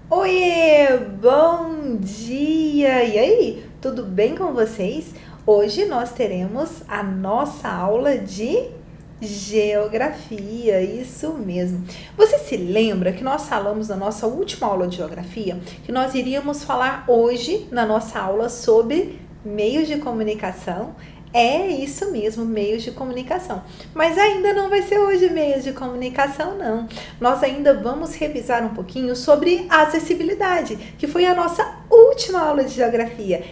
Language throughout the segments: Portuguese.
Oiê, bom dia! E aí, tudo bem com vocês? Hoje nós teremos a nossa aula de geografia, isso mesmo. Você se lembra que nós falamos na nossa última aula de geografia que nós iríamos falar hoje na nossa aula sobre meios de comunicação? É isso mesmo, meios de comunicação. Mas ainda não vai ser hoje meios de comunicação, não. Nós ainda vamos revisar um pouquinho sobre acessibilidade, que foi a nossa última aula de geografia.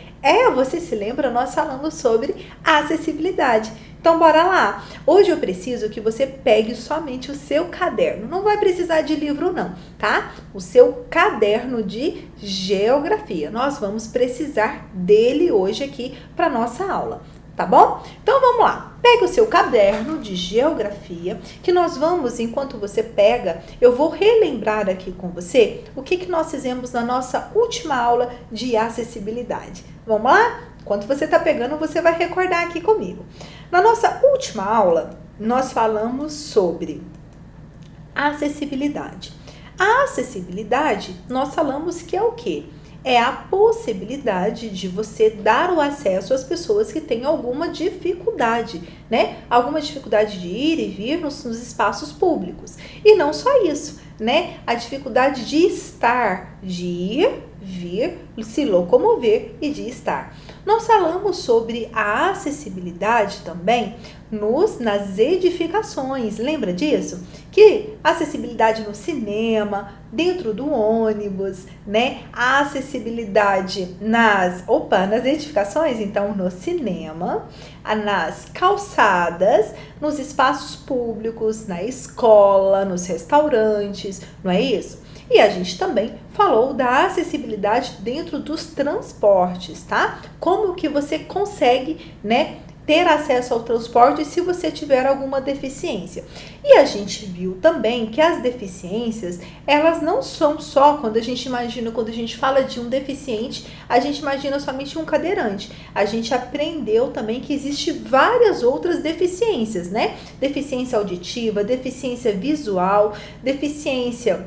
Você se lembra? Nós falamos sobre acessibilidade. Então, bora lá. Hoje eu preciso que você pegue somente o seu caderno. Não vai precisar de livro, não, tá? O seu caderno de geografia. Nós vamos precisar dele hoje aqui para nossa aula. Tá bom? Então vamos lá. Pega o seu caderno de geografia, que nós vamos, enquanto você pega, eu vou relembrar aqui com você o que nós fizemos na nossa última aula de acessibilidade. Vamos lá? Enquanto você está pegando, você vai recordar aqui comigo. Na nossa última aula, nós falamos sobre acessibilidade. A acessibilidade, nós falamos que é o quê? É a possibilidade de você dar o acesso às pessoas que têm alguma dificuldade, né? Alguma dificuldade de ir e vir nos espaços públicos. E não só isso, né? A dificuldade de estar, de ir, vir, se locomover e de estar. Nós falamos sobre a acessibilidade também nas edificações, lembra disso? Que acessibilidade no cinema, dentro do ônibus, né? A acessibilidade nas edificações, então no cinema, nas calçadas, nos espaços públicos, na escola, nos restaurantes, não é isso? E a gente também falou da acessibilidade dentro dos transportes, tá? Como que você consegue, né, ter acesso ao transporte se você tiver alguma deficiência. E a gente viu também que as deficiências, elas não são só quando a gente fala de um deficiente, a gente imagina somente um cadeirante. A gente aprendeu também que existe várias outras deficiências, né? Deficiência auditiva, deficiência visual, deficiência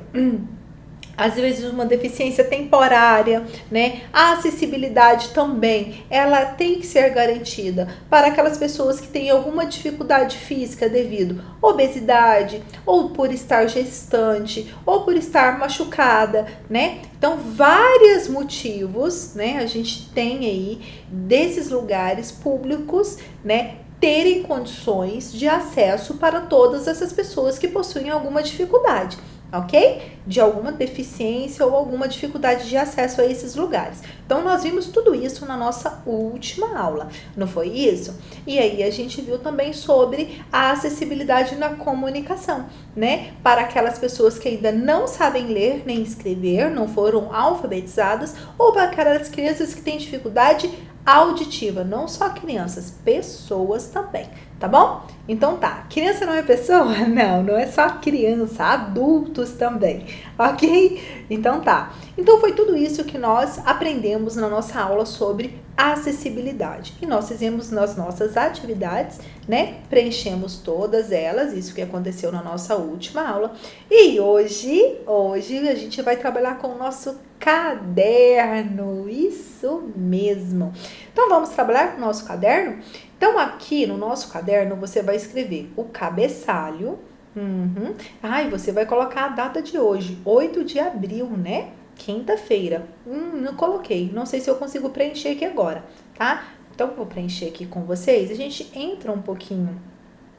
às vezes uma deficiência temporária, né? A acessibilidade também, ela tem que ser garantida para aquelas pessoas que têm alguma dificuldade física devido à obesidade, ou por estar gestante, ou por estar machucada, né? Então, vários motivos, né? A gente tem aí desses lugares públicos, né? Terem condições de acesso para todas essas pessoas que possuem alguma dificuldade. Ok? De alguma deficiência ou alguma dificuldade de acesso a esses lugares. Então, nós vimos tudo isso na nossa última aula, não foi isso? E aí, a gente viu também sobre a acessibilidade na comunicação, né? Para aquelas pessoas que ainda não sabem ler nem escrever, não foram alfabetizadas, ou para aquelas crianças que têm dificuldade auditiva, não só crianças, pessoas também, tá bom? Então tá, criança não é pessoa? Não é só criança, adultos também, ok? Então tá, então foi tudo isso que nós aprendemos na nossa aula sobre acessibilidade. E nós fizemos nas nossas atividades, né? Preenchemos todas elas, isso que aconteceu na nossa última aula. E hoje a gente vai trabalhar com o nosso caderno, isso mesmo. Então, vamos trabalhar com o nosso caderno? Então, aqui no nosso caderno, você vai escrever o cabeçalho. E você vai colocar a data de hoje, 8 de abril, né? Quinta-feira. Não coloquei, não sei se eu consigo preencher aqui agora, tá? Então, vou preencher aqui com vocês. A gente entra um pouquinho,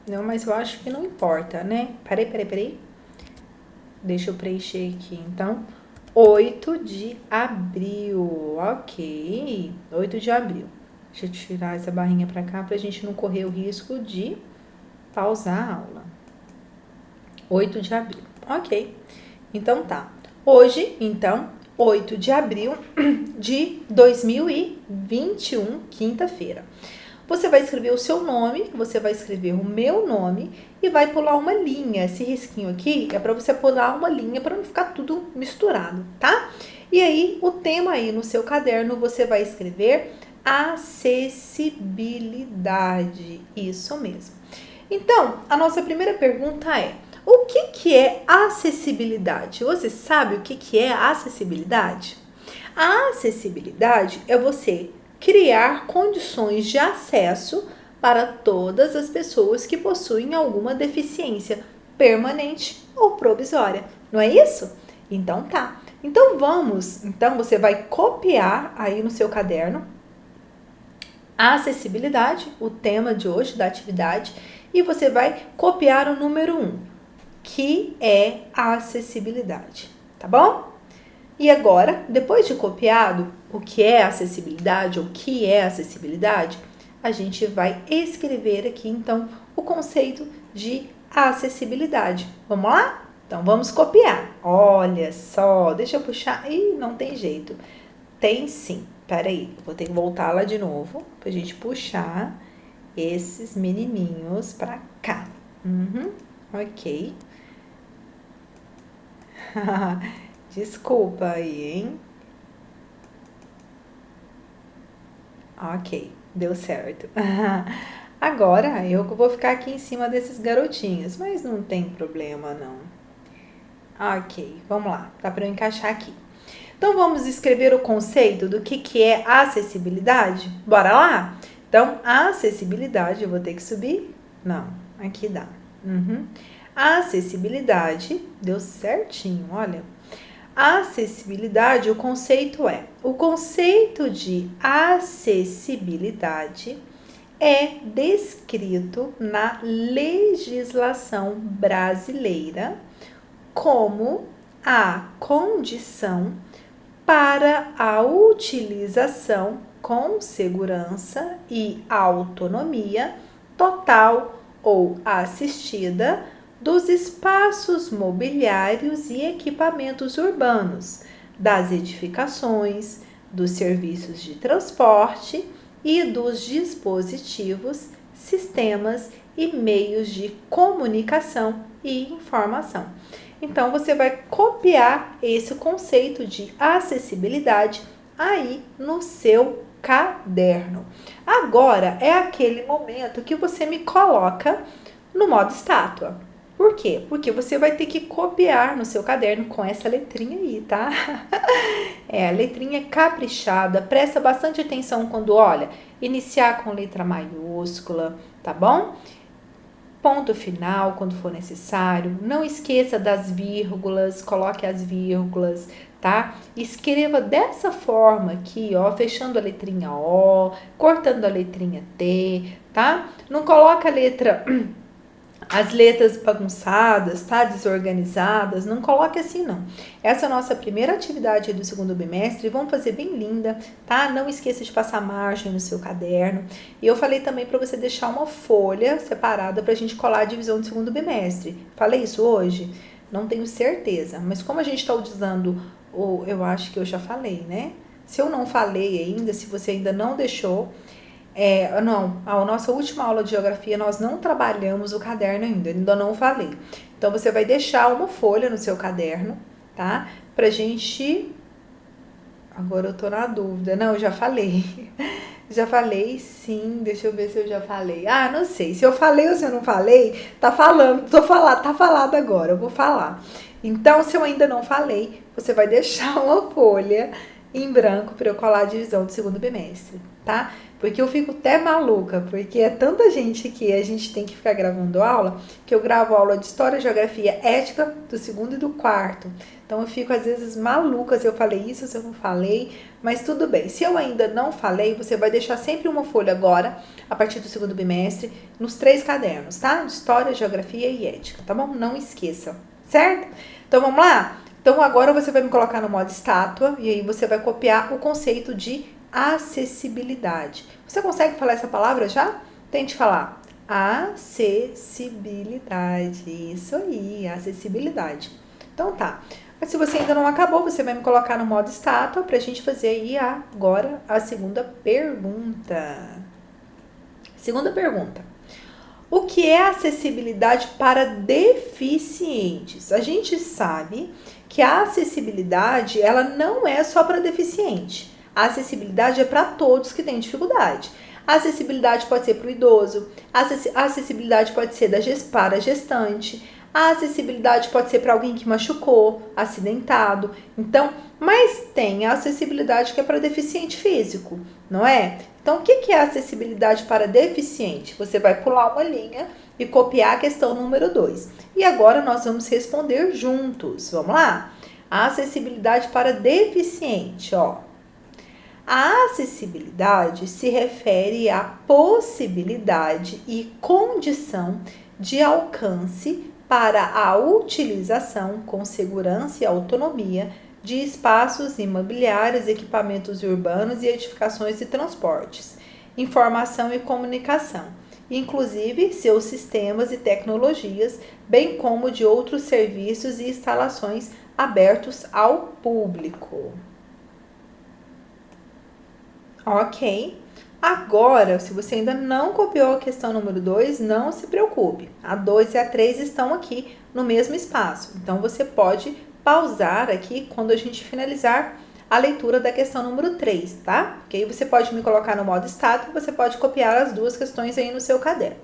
não, mas eu acho que não importa, né? Peraí. Deixa eu preencher aqui, então. 8 de abril, ok, 8 de abril. Deixa eu tirar essa barrinha pra cá pra gente não correr o risco de pausar a aula. 8 de abril, ok. Então tá, hoje, então, 8 de abril de 2021, quinta-feira. Você vai escrever o seu nome, você vai escrever o meu nome e vai pular uma linha. Esse risquinho aqui é para você pular uma linha para não ficar tudo misturado, tá? E aí, o tema aí no seu caderno, você vai escrever acessibilidade. Isso mesmo. Então, a nossa primeira pergunta é: o que é acessibilidade? Você sabe o que é acessibilidade? A acessibilidade é você criar condições de acesso para todas as pessoas que possuem alguma deficiência permanente ou provisória. Não é isso? Então tá. Então você vai copiar aí no seu caderno a acessibilidade, o tema de hoje da atividade, e você vai copiar o número 1, que é a acessibilidade, tá bom? E agora, depois de copiado o que é acessibilidade, a gente vai escrever aqui, então, o conceito de acessibilidade. Vamos lá? Então, vamos copiar. Olha só, deixa eu puxar. Ih, não tem jeito. Tem sim. Peraí, vou ter que voltar lá de novo pra gente puxar esses menininhos pra cá. Ok. Desculpa aí, hein? Ok, deu certo. Agora eu vou ficar aqui em cima desses garotinhos, mas não tem problema não. Ok, vamos lá, dá para eu encaixar aqui. Então vamos escrever o conceito do que é acessibilidade? Bora lá? Então, a acessibilidade, eu vou ter que subir? Não, aqui dá. A acessibilidade, deu certinho, olha. A acessibilidade, o conceito de acessibilidade é descrito na legislação brasileira como a condição para a utilização com segurança e autonomia total ou assistida dos espaços mobiliários e equipamentos urbanos, das edificações, dos serviços de transporte e dos dispositivos, sistemas e meios de comunicação e informação. Então, você vai copiar esse conceito de acessibilidade aí no seu caderno. Agora é aquele momento que você me coloca no modo estátua. Por quê? Porque você vai ter que copiar no seu caderno com essa letrinha aí, tá? É, a letrinha caprichada, presta bastante atenção quando olha, iniciar com letra maiúscula, tá bom? Ponto final quando for necessário, não esqueça das vírgulas, coloque as vírgulas, tá? Escreva dessa forma aqui, ó, fechando a letrinha O, cortando a letrinha T, tá? Não coloca as letras bagunçadas, tá? Desorganizadas, não coloque assim não. Essa é a nossa primeira atividade do segundo bimestre, vamos fazer bem linda, tá? Não esqueça de passar margem no seu caderno. E eu falei também para você deixar uma folha separada pra gente colar a divisão do segundo bimestre. Falei isso hoje? Não tenho certeza, mas como a gente tá usando eu acho que eu já falei, né? Se eu não falei ainda, se você ainda não deixou, a nossa última aula de geografia nós não trabalhamos o caderno ainda não falei. Então, você vai deixar uma folha no seu caderno, tá? Pra gente... Agora eu tô na dúvida. Não, eu já falei. Já falei, sim. Deixa eu ver se eu já falei. Ah, não sei. Se eu falei ou se eu não falei, tá falado agora. Eu vou falar. Então, se eu ainda não falei, você vai deixar uma folha em branco para eu colar a divisão do segundo bimestre, tá? Porque eu fico até maluca, porque é tanta gente que a gente tem que ficar gravando aula, que eu gravo aula de História, Geografia, Ética do segundo e do quarto. Então eu fico às vezes maluca se eu falei isso, se eu não falei, mas tudo bem. Se eu ainda não falei, você vai deixar sempre uma folha agora, a partir do segundo bimestre, nos 3 cadernos, tá? História, Geografia e Ética, tá bom? Não esqueça, certo? Então vamos lá? Então agora você vai me colocar no modo estátua e aí você vai copiar o conceito de acessibilidade. Você consegue falar essa palavra já? Tente falar. Acessibilidade. Isso aí, acessibilidade. Então tá. Mas se você ainda não acabou, você vai me colocar no modo estátua pra gente fazer aí agora a segunda pergunta. Segunda pergunta. O que é acessibilidade para deficientes? A gente sabe que a acessibilidade, ela não é só para deficiente. A acessibilidade é para todos que têm dificuldade. A acessibilidade pode ser para o idoso, a acessibilidade pode ser para a gestante, a acessibilidade pode ser para alguém que machucou, acidentado. Então, mas tem a acessibilidade que é para deficiente físico, não é? Então, o que é a acessibilidade para deficiente? Você vai pular uma linha e copiar a questão número 2. E agora nós vamos responder juntos. Vamos lá? A acessibilidade para deficiente, ó. A acessibilidade se refere à possibilidade e condição de alcance para a utilização com segurança e autonomia de espaços imobiliários, equipamentos urbanos e edificações de transportes, informação e comunicação, inclusive seus sistemas e tecnologias, bem como de outros serviços e instalações abertos ao público. Ok? Agora, se você ainda não copiou a questão número 2, não se preocupe. A 2 e a 3 estão aqui no mesmo espaço. Então, você pode pausar aqui quando a gente finalizar a leitura da questão número 3, tá? Porque aí você pode me colocar no modo estático, você pode copiar as duas questões aí no seu caderno.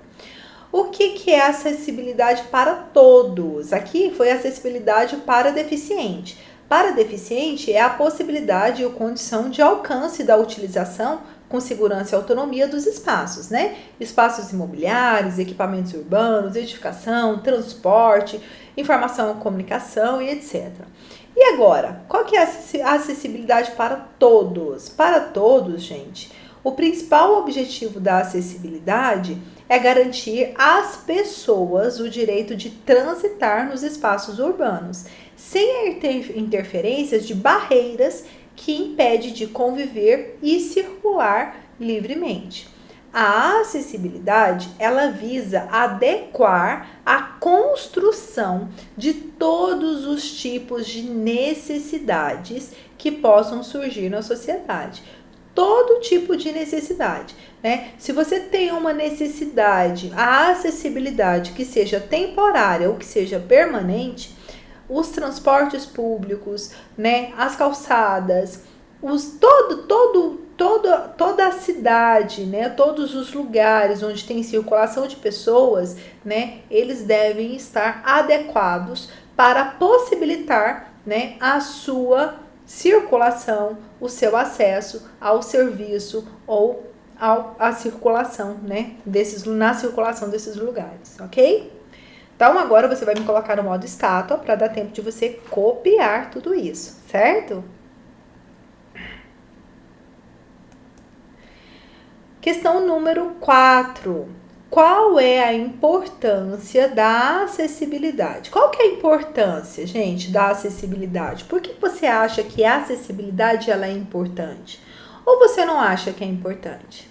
O que é acessibilidade para todos? Aqui foi acessibilidade para deficiente. Para deficiente é a possibilidade ou condição de alcance da utilização com segurança e autonomia dos espaços, né? Espaços imobiliários, equipamentos urbanos, edificação, transporte, informação e comunicação e etc. E agora, qual que é a acessibilidade para todos? Para todos, gente, o principal objetivo da acessibilidade é garantir às pessoas o direito de transitar nos espaços urbanos, sem interferências de barreiras que impedem de conviver e circular livremente. A acessibilidade, ela visa adequar a construção de todos os tipos de necessidades que possam surgir na sociedade. Todo tipo de necessidade, né? Se você tem uma necessidade, a acessibilidade que seja temporária ou que seja permanente, os transportes públicos, né, as calçadas, toda a cidade, né, todos os lugares onde tem circulação de pessoas, né, eles devem estar adequados para possibilitar, né, a sua circulação, o seu acesso ao serviço ou à circulação, né, na circulação desses lugares, ok? Então, agora você vai me colocar no modo estátua para dar tempo de você copiar tudo isso, certo? Questão número 4. Qual é a importância da acessibilidade? Qual que é a importância, gente, da acessibilidade? Por que você acha que a acessibilidade ela é importante? Ou você não acha que é importante?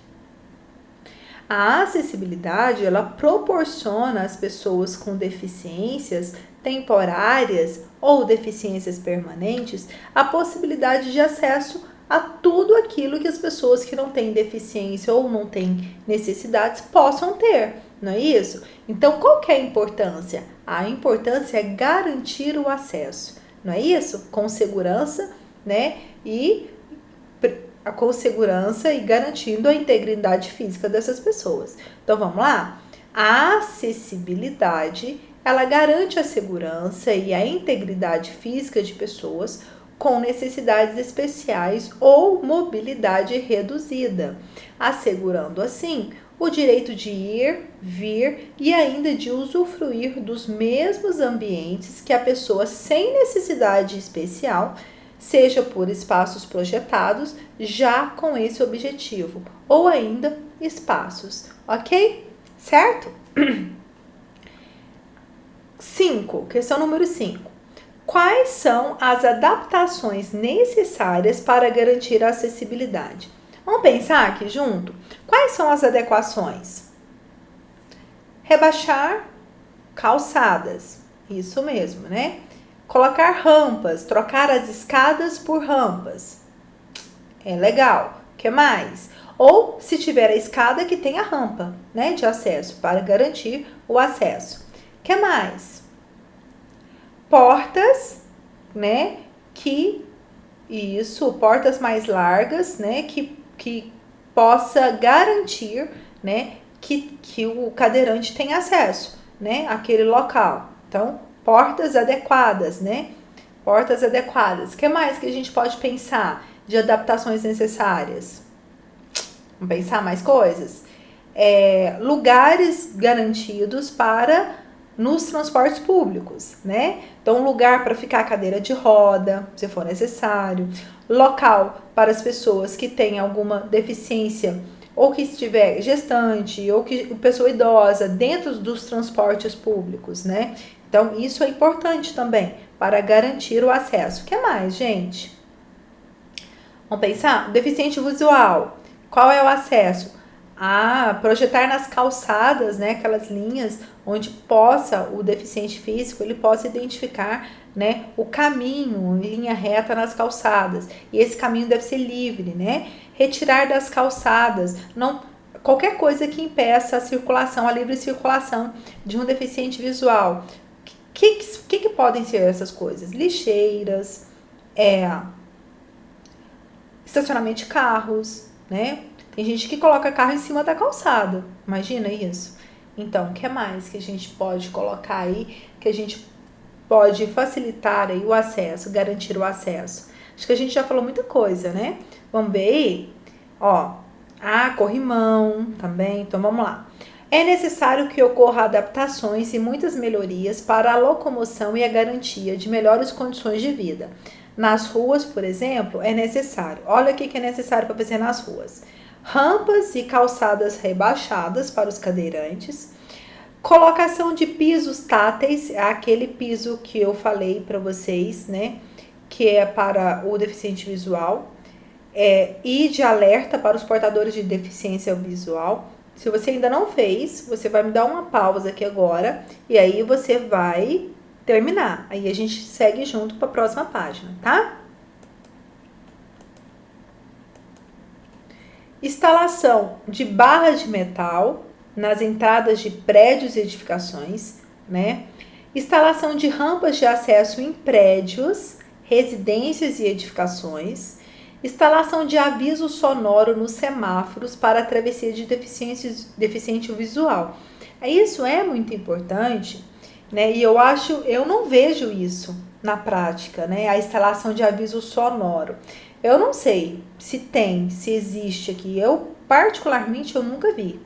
A acessibilidade, ela proporciona às pessoas com deficiências temporárias ou deficiências permanentes a possibilidade de acesso a tudo aquilo que as pessoas que não têm deficiência ou não têm necessidades possam ter, não é isso? Então, qual que é a importância? A importância é garantir o acesso, não é isso? Com segurança, né? Com segurança e garantindo a integridade física dessas pessoas. Então, vamos lá? A acessibilidade, ela garante a segurança e a integridade física de pessoas com necessidades especiais ou mobilidade reduzida, assegurando assim o direito de ir, vir e ainda de usufruir dos mesmos ambientes que a pessoa sem necessidade especial, seja por espaços projetados já com esse objetivo, ou ainda espaços, ok? Certo? 5, questão número 5. Quais são as adaptações necessárias para garantir a acessibilidade? Vamos pensar aqui junto? Quais são as adequações? Rebaixar calçadas, isso mesmo, né? Colocar rampas, trocar as escadas por rampas. É legal. O que mais? Ou, se tiver a escada, que tenha rampa, né, de acesso, para garantir o acesso. O que mais? Portas, né, portas mais largas, né, que possa garantir, né, que o cadeirante tenha acesso, né, àquele local. Então, portas adequadas, né? Portas adequadas. O que mais que a gente pode pensar de adaptações necessárias? Vamos pensar mais coisas? Lugares garantidos para nos transportes públicos, né? Então, lugar para ficar a cadeira de roda, se for necessário. Local para as pessoas que têm alguma deficiência ou que estiver gestante ou que pessoa idosa dentro dos transportes públicos, né? Então, isso é importante também para garantir o acesso. O que mais, gente? Vamos pensar? Deficiente visual. Qual é o acesso? Projetar nas calçadas, né, aquelas linhas onde o deficiente físico, ele possa identificar, né, o caminho em linha reta nas calçadas. E esse caminho deve ser livre, né? Retirar das calçadas, qualquer coisa que impeça a livre circulação de um deficiente visual. O que podem ser essas coisas? Lixeiras, estacionamento de carros, né? Tem gente que coloca carro em cima da calçada. Imagina isso. Então, o que mais que a gente pode colocar aí, que a gente pode facilitar aí o acesso, garantir o acesso? Acho que a gente já falou muita coisa, né? Vamos ver aí? Corrimão também. Então, vamos lá. É necessário que ocorra adaptações e muitas melhorias para a locomoção e a garantia de melhores condições de vida. Nas ruas, por exemplo, é necessário. Olha o que é necessário para fazer nas ruas. Rampas e calçadas rebaixadas para os cadeirantes. Colocação de pisos táteis, aquele piso que eu falei para vocês, né? Que é para o deficiente visual. E de alerta para os portadores de deficiência visual. Se você ainda não fez, você vai me dar uma pausa aqui agora e aí você vai terminar. Aí a gente segue junto para a próxima página, tá? Instalação de barras de metal nas entradas de prédios e edificações, né? Instalação de rampas de acesso em prédios, residências e edificações. Instalação de aviso sonoro nos semáforos para a travessia de deficiente visual. Isso é muito importante, né? E eu não vejo isso na prática, né? A instalação de aviso sonoro. Eu não sei se existe aqui. Particularmente, eu nunca vi,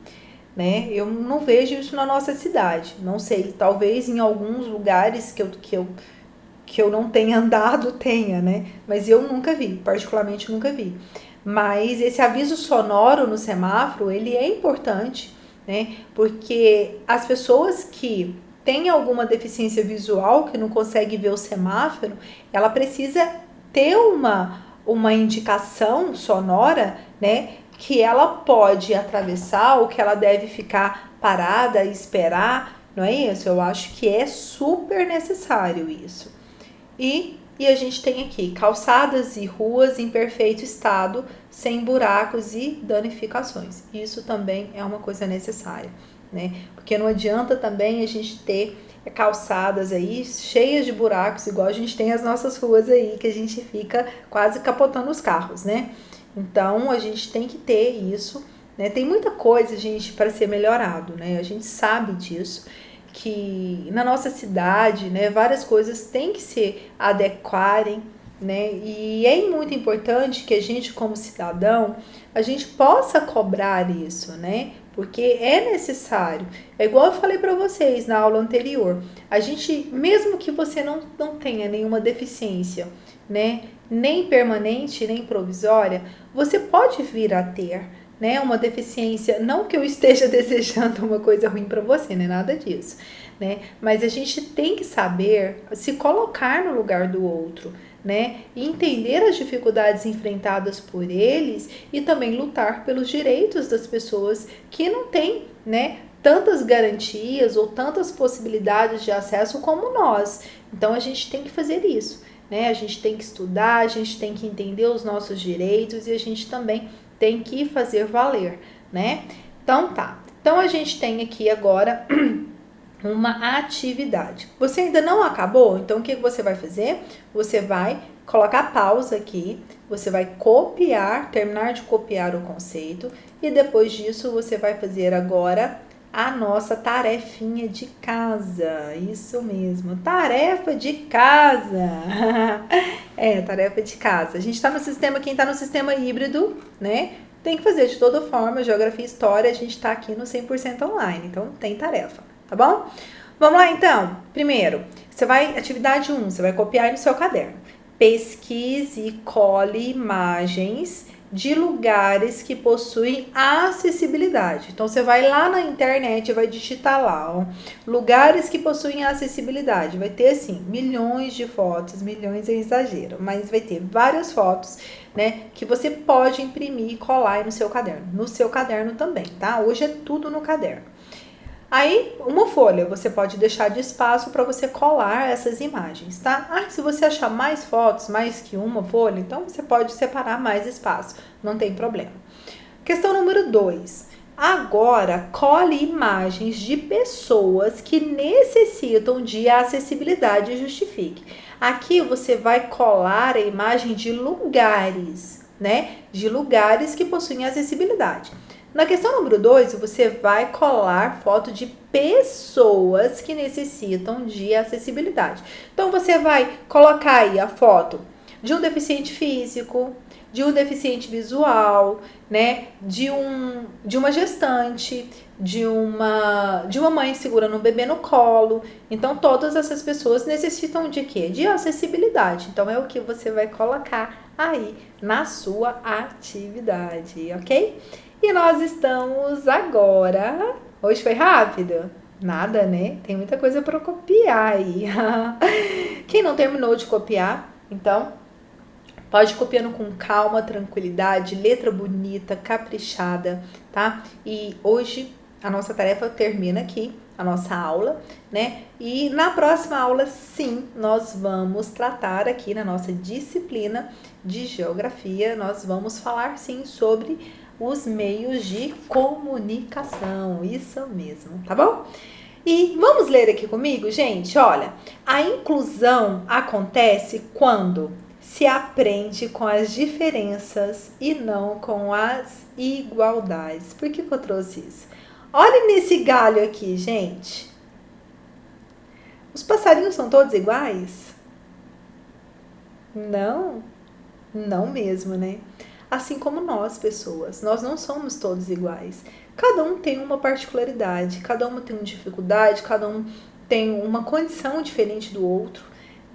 né? Eu não vejo isso na nossa cidade. Não sei, talvez em alguns lugares que eu não tenha andado, tenha, né? Mas eu nunca vi, particularmente nunca vi. Mas esse aviso sonoro no semáforo, ele é importante, né? Porque as pessoas que têm alguma deficiência visual, que não consegue ver o semáforo, ela precisa ter uma indicação sonora, né? Que ela pode atravessar ou que ela deve ficar parada e esperar, não é isso? Eu acho que é super necessário isso. E a gente tem aqui calçadas e ruas em perfeito estado, sem buracos e danificações. Isso também é uma coisa necessária, né? Porque não adianta também a gente ter calçadas aí cheias de buracos, igual a gente tem as nossas ruas aí, que a gente fica quase capotando os carros, né? Então, a gente tem que ter isso, né? Tem muita coisa, gente, para ser melhorado, né? A gente sabe disso, que na nossa cidade, né, várias coisas têm que se adequarem, né? E é muito importante que a gente, como cidadão, a gente possa cobrar isso, né? Porque é necessário. É igual eu falei para vocês na aula anterior. A gente, mesmo que você não tenha nenhuma deficiência, né? Nem permanente, nem provisória, você pode vir a ter, né, uma deficiência. Não que eu esteja desejando uma coisa ruim para você, não é nada disso, né? Mas a gente tem que saber se colocar no lugar do outro, né? E entender as dificuldades enfrentadas por eles e também lutar pelos direitos das pessoas que não têm, né, tantas garantias ou tantas possibilidades de acesso como nós. Então a gente tem que fazer isso, né? A gente tem que estudar, a gente tem que entender os nossos direitos e a gente também tem que fazer valer, né? Então tá. Então a gente tem aqui agora uma atividade. Você ainda não acabou? Então o que você vai fazer? Você vai colocar pausa aqui, você vai copiar, terminar de copiar o conceito e depois disso você vai fazer agora a nossa tarefinha de casa. Isso mesmo, tarefa de casa. Tarefa de casa. A gente tá no sistema, quem tá no sistema híbrido, né? Tem que fazer de toda forma, geografia e história, a gente tá aqui no 100% online, então tem tarefa, tá bom? Vamos lá então. Primeiro, atividade 1, você vai copiar aí no seu caderno. Pesquise e cole imagens de lugares que possuem acessibilidade. Então, você vai lá na internet, vai digitar lá, ó, lugares que possuem acessibilidade. Vai ter, assim, milhões de fotos, milhões é exagero, mas vai ter várias fotos, né, que você pode imprimir e colar aí no seu caderno. No seu caderno também, tá? Hoje é tudo no caderno. Aí, uma folha, você pode deixar de espaço para você colar essas imagens, tá? Se você achar mais fotos, mais que uma folha, então você pode separar mais espaço, não tem problema. Questão número 2. Agora, cole imagens de pessoas que necessitam de acessibilidade e justifique. Aqui você vai colar a imagem de lugares, né? De lugares que possuem acessibilidade. Na questão número 2, você vai colar foto de pessoas que necessitam de acessibilidade. Então, você vai colocar aí a foto de um deficiente físico, de um deficiente visual, né? De uma gestante, de uma mãe segurando um bebê no colo. Então, todas essas pessoas necessitam de quê? De acessibilidade. Então, é o que você vai colocar aí na sua atividade, ok? E nós estamos agora... Hoje foi rápido? Nada, né? Tem muita coisa para copiar aí. Quem não terminou de copiar, então, pode ir copiando com calma, tranquilidade, letra bonita, caprichada, tá? E hoje a nossa tarefa termina aqui, a nossa aula, né? E na próxima aula, sim, nós vamos tratar aqui na nossa disciplina de geografia, nós vamos falar, sim, sobre os meios de comunicação, isso mesmo, tá bom? E vamos ler aqui comigo, gente? Olha, a inclusão acontece quando se aprende com as diferenças e não com as igualdades. Por que eu trouxe isso? Olha nesse galho aqui, gente. Os passarinhos são todos iguais? Não, não mesmo, né? Assim como nós, pessoas, nós não somos todos iguais. Cada um tem uma particularidade, cada um tem uma dificuldade, cada um tem uma condição diferente do outro,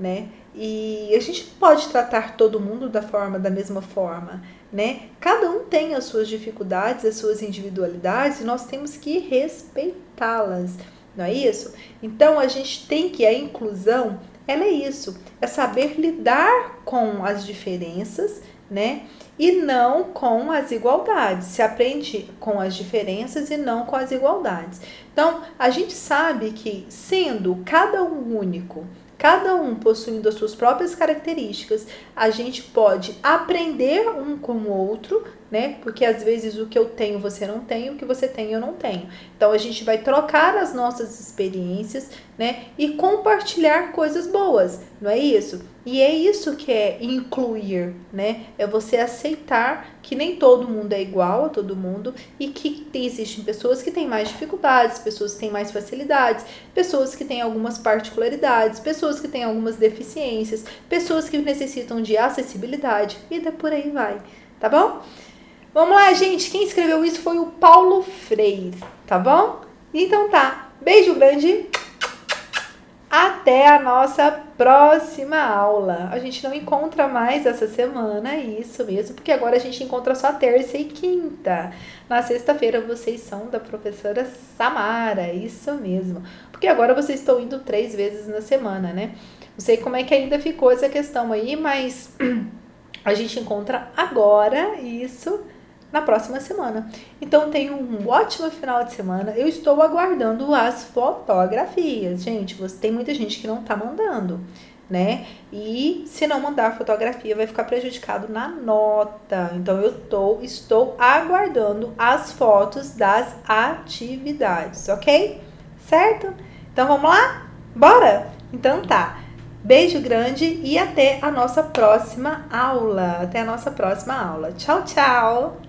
né? E a gente não pode tratar todo mundo da mesma forma, né? Cada um tem as suas dificuldades, as suas individualidades, e nós temos que respeitá-las, não é isso? Então, a inclusão, ela é isso, é saber lidar com as diferenças, né? E não com as igualdades. Se aprende com as diferenças e não com as igualdades. Então, a gente sabe que, sendo cada um único, cada um possuindo as suas próprias características, a gente pode aprender um com o outro, né? Porque às vezes o que eu tenho você não tem, o que você tem eu não tenho. Então a gente vai trocar as nossas experiências, né? E compartilhar coisas boas, não é isso? E é isso que é incluir, né? É você aceitar que nem todo mundo é igual a todo mundo e que existem pessoas que têm mais dificuldades, pessoas que têm mais facilidades, pessoas que têm algumas particularidades, pessoas que têm algumas deficiências, pessoas que necessitam de acessibilidade e por aí vai, tá bom? Vamos lá, gente. Quem escreveu isso foi o Paulo Freire, tá bom? Então tá. Beijo grande. Até a nossa próxima aula. A gente não encontra mais essa semana, isso mesmo, porque agora a gente encontra só terça e quinta. Na sexta-feira vocês são da professora Samara, isso mesmo. Porque agora vocês estão indo 3 vezes na semana, né? Não sei como é que ainda ficou essa questão aí, mas a gente encontra agora isso na próxima semana. Então, tenha um ótimo final de semana. Eu estou aguardando as fotografias. Gente, tem muita gente que não tá mandando, né? E se não mandar fotografia, vai ficar prejudicado na nota. Então, eu estou aguardando as fotos das atividades, ok? Certo? Então, vamos lá? Bora? Então, tá. Beijo grande e até a nossa próxima aula. Até a nossa próxima aula. Tchau, tchau!